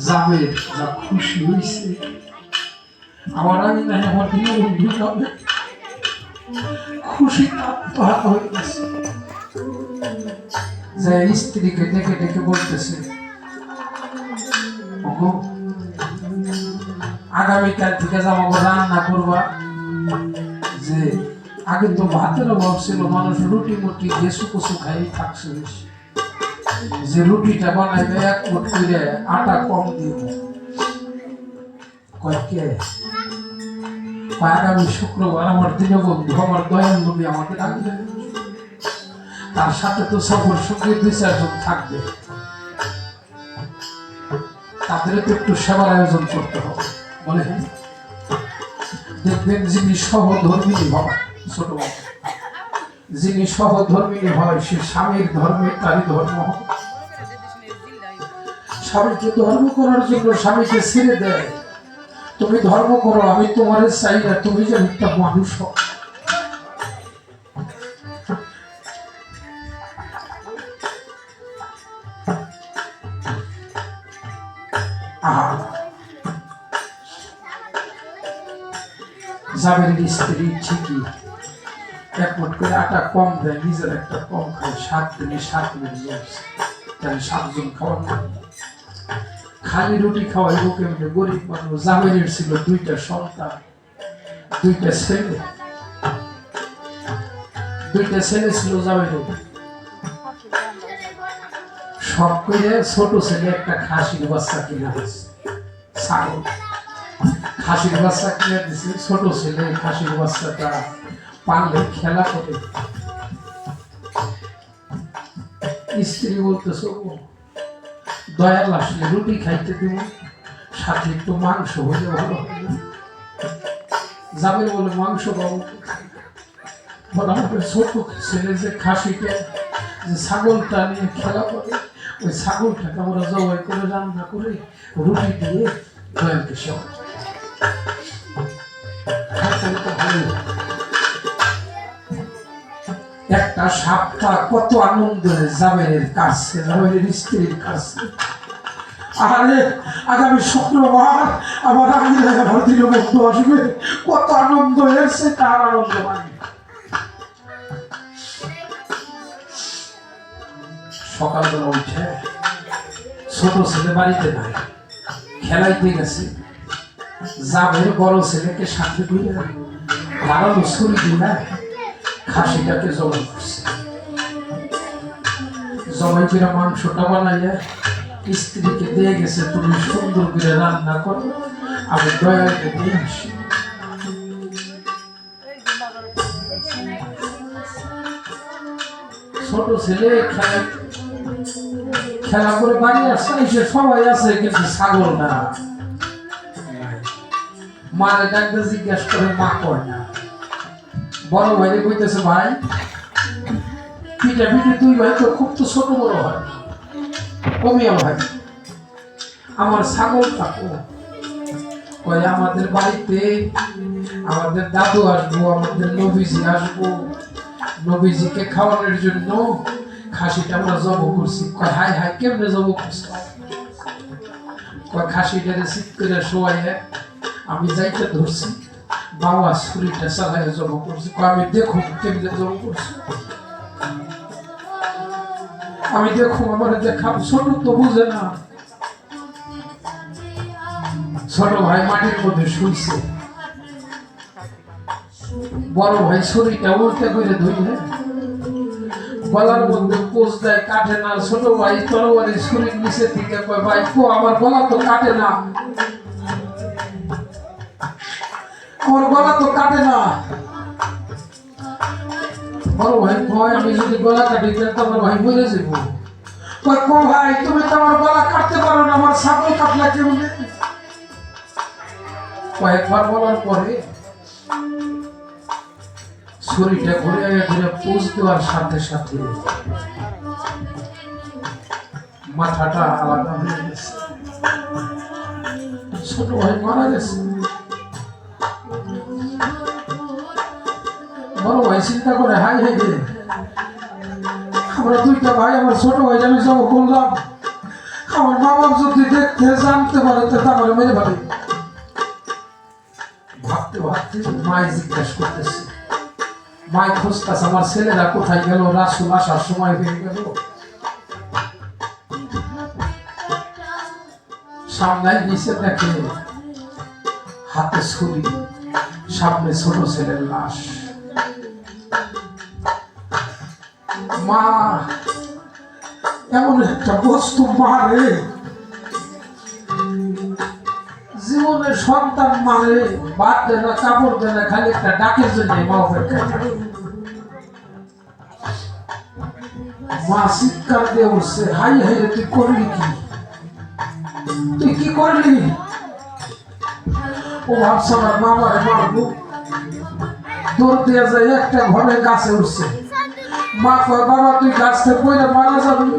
যাবে যা খুশি হয়েছে আমার আগে না আমার বন্ধু যাবে খুশি আত্মহাত হয়ে গেছে যে স্ত্রীকে ডেকে ডেকে বলতেছে আগামীকাল থেকে আমাকে রান্না করবা যে আগে তো ভাতের অভাব ছিল মানুষ রুটি মুটি গেসু কচু খাই থাকছে বেশি যে রুটিটা বানাইবে এক মুঠ করে আটা কম দিব কয়েকে আগামী শুক্রবার আমার দীনবন্ধু আমার দয়াল নবী আমাদের আগে তার সাথে তো সফর সঙ্গে 2-4 জন থাকবে তাদের তো একটু সেবার আয়োজন করতে হবে বলে দেখবেন যিনি সহধর্মিনী হয় ছোট যিনি সহধর্মিনী হয় সে স্বামীর ধর্মের তারই ধর্ম স্বামীকে ধর্ম করার জন্য স্বামীকে ছেড়ে দেয় তুমি ধর্ম করো আমি তোমার চাই না তুমি যে একটা মানুষ হও জাবেরের স্ত্রী ঠিকই এক মুঠ করে আটা কম দেয় নিজের একটা কম খায় 7 দিনে 7 মিনিট জ্বলছে তাহলে 7 জন খাওয়ার না খালি রুটি খাওয়াই কেমনে গরিব মানুষ জাবেরের ছিল 2টা সন্তান 2টা ছেলে ছিল জাবেরের সব করে ছোট ছেলে একটা খাসির বাচ্চা কিনা হয়েছে ছাগল খাসির বাচ্চা কিনে দিছে ছোট ছেলে খাসির বাচ্চাটা পারলে খেলা করে স্ত্রী বলতেছে দয়াল আসলে রুটি খাইতে দিব সাথে একটু মাংস হলে ভালো হবে যাবে বলে মাংস পাবো আমাদের ছোট ছেলে যে খাসিটা যে ছাগলটা নিয়ে খেলা করে ওই ছাগলটাকে আমরা জবাই করে রান্না করে রুটি দিয়ে দয়ালকে সেবা একটা সাপটা কত আনন্দ জাবেরের কাছে জাবেরের স্ত্রীর কাছে আরে আগামী শুক্রবার আমার আমার দীনবন্ধু আসবে কত আনন্দ এসে তার আনন্দ মানে সকালবেলা উঠে ছোট ছেলে বাড়িতে নাই খেলাইতে গেছে জাবের বড় ছেলেকে সাথে করে ধারালো ছুরি দিয়ে খাসিটাকে জবাই করছে জবাই করে মাংসটা বানাইয়া স্ত্রীকে দিয়ে গেছে তুমি সুন্দর করে রান্না করো আমি দয়াকে দিয়ে আসি ছোট ছেলে খেলা করে বাড়ি আসছে এসে সবাই আছে কিন্তু ছাগল না মারে ডাকতে জিজ্ঞেস করে মা কয় না বড় ভাইরে কইতেছে ভাই পিঠা পিঠে 2 ভাই তো খুব তো ছোট বড় হয় কমিয়া ভাই আমার ছাগল থাকো কয় আমাদের বাড়িতে আমাদের দাদু আসবো আমাদের নবীজি আসবো নবীজিকে খাওয়ানোর জন্য খাসিটা আমরা জব করছি কয় হাই হাই কেমনে জব করছি কয় খাসিটা রিসিভ করে শোয়াইয়া আমি যাইতে ধরছি বাবা ছুরিটা চালাইয়া জব করছি আমি দেখো কেমনে জব করছি আমি দেখো আমার দেখা ছোট তো বুঝে না ছোট ভাই মাটির মধ্যে শুইছে বড় ভাই ছুরিটা উল্টে করে ধরলে গলার মধ্যে পোষ দেয় কাটে না ছোট ভাই তরবারি ছুরির নিচে থেকে কয় ভাই কো আমার গলা তো কাটে না আমার গলা তো কাটে না বড় ভাই কয় আমি যদি গলা কাটি তাহলে আমার ভাই মরে যাব কয় কো ভাই তুমি তো আমার গলা কাটতে পারো না আমার ছাগল কাটলা কেমনে কয়েকবার বলার পরে ছুরিটা ঘুরে ঘুরে পোষ দেওয়ার সাথে সাথে মাথাটা আলাদা হয়ে গেছে ছোট ভাই মারা গেছে বড় ভাই চিন্তা করে হাই হাই আমরা 2টা ভাই আমার ছোট ভাই আমি সব করলাম আমার মা বাপ যদি দেখতে জানতে পারে তো তারপরে মেরে ভাবে। ভাবতে ভাবতে মায় জিজ্ঞাসা করতেছে, মায় খুঁজতেছে আমার ছেলেরা কোথায় গেল, রাসূল আসার সময় হয়ে গেল। সামনে নিচে দেখে হাতে ছুরি, সামনে ছোট ছেলের লাশ। মা এমন একটা বস্তু মারে, জীবনে সন্তান মারে, বাদ দেয় না, কাপড় দেয় না, খালি একটা ডাকের জন্য মা অপেক্ষা করে। মা চিৎকার দিয়ে উঠছে, হাই হাই রে, তুই করলি কি? তুই কি করলি? ও ভাবছে আমার মামারে মারবো, দৌড় দিয়ে যায় একটা ঘরের কাছে উঠছে। মা কয়, বাবা তুই গাছ থেকে পড়ে মারা যাবি,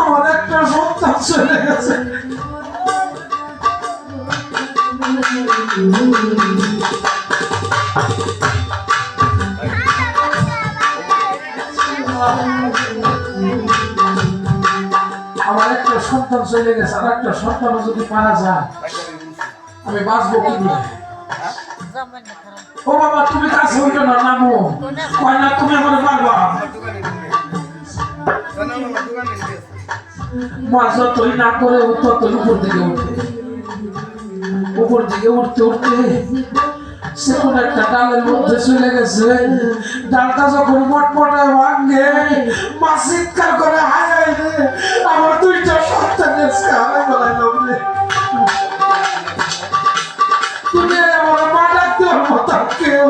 আমার একটা সন্তান চলে গেছে। আমার একটা সন্তান চলে গেছে, আর একটা সন্তান যদি মারা যায় আমি বাঁচবো কি নিয়ে? ও বাবা তুমি কাছে হইল না, নামো। কয় না তুমি আমার মারবা। মা যতই না করে ততই উপর দিকে উঠে, উপর দিকে উঠতে উঠতে সে কোন একটা ডালের মধ্যে চলে গেছে। ডালটা যখন মটমটায় ভাঙে, মা চিৎকার করে, হায় হায় রে, আমার দুইটা সন্তান এসে হারাই বেলাইলাম রে। তুমি আমার মা ডাকতে পারবো তা কেউ।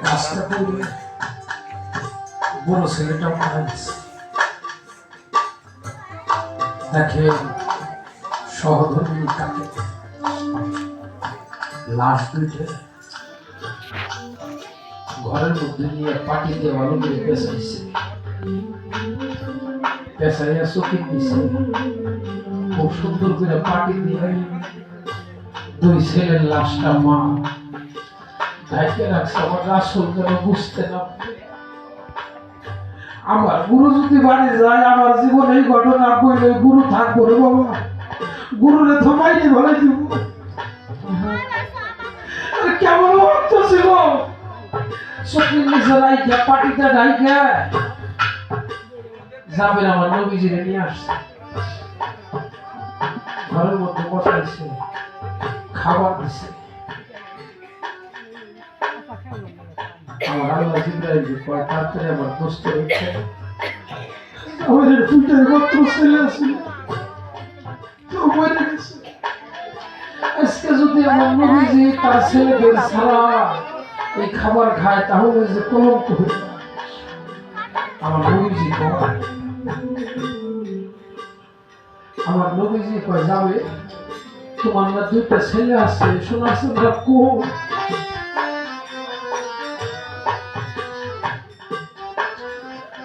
রাস্তা পড়ে বড় ছেলেটা মারা গেছে। দেখে সহধর্মিনী কাকে লাশ দুইটা ঘরের মধ্যে নিয়ে পাটি দিয়ে ভালো করে পেঁচাইছে, পেঁচাইয়া চোখে দিছে। খুব সুন্দর করে পাটি দিয়ে দুই ছেলের লাশটা মা ঢাইকে রাখছে। আমার রাসূল যেন বুঝতে না। আমার গুরু যদি বাড়ি যায়, আমার জীবন এই ঘটনা বইলে গুরু থাকবো রে বাবা, গুরুরে থমাইলে ভালো দিব। কেমন অর্থ ছিল, চোখের নিচে রাইখা পাটিতে ঢাইকা যাবেন আমার নবীজিরে নিয়ে আসছে। ঘরের মধ্যে বসাইছে, খাবার দিছে। আমার আল্লাহ জিবরাইল কয়, তাড়াতাড়ি আমার দোস্ত হচ্ছে, আমাদের দুইটাই মাত্র ছেলে আছে, কেউ মরে গেছে। আজকে যদি আমার নবীজি তার ছেলেদের ছাড়া এই খাবার খায় তাহলে যে কলঙ্ক হয়ে যায়। আমার নবীজি কয়, আমার নবীজি কয় যাবে, তোমার না দুইটা ছেলে আছে, সোনার চন্দ্রা কো?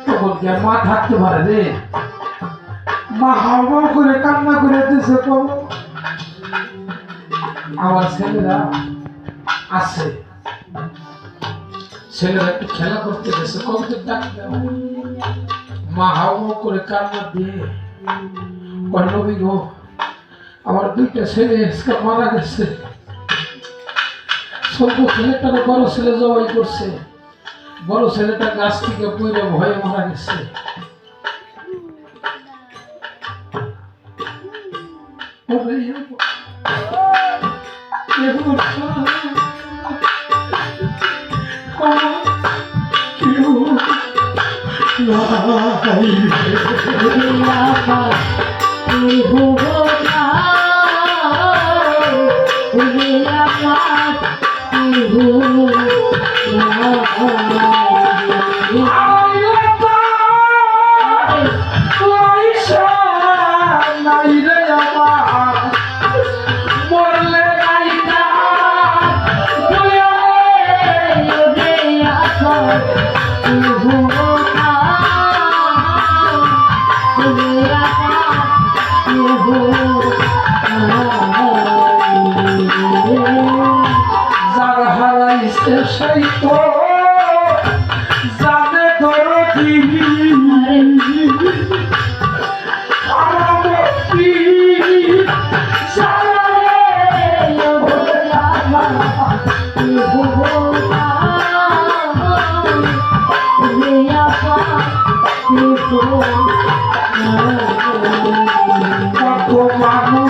তখন কে মা থাকতে পারে রে? মা হাওয়া করে কান্না করে দিছে, আমার ছেলেরা আছে, ছেলেরা একটু খেলা করতে গেছে, কবুতর ডাক দাও। মা হাওয়া করে কান্না দিয়ে কয়, নবী গো, আমার দুইটা ছেলে আজকে মারা গেছে। ছোট ছেলেটাকে বড় ছেলে জবাই করছে, বড় ছেলেটা গাছ থেকে পড়ে ভয়ে মারা গেছে। যারা হারাইছে সেই তো কত মানুষ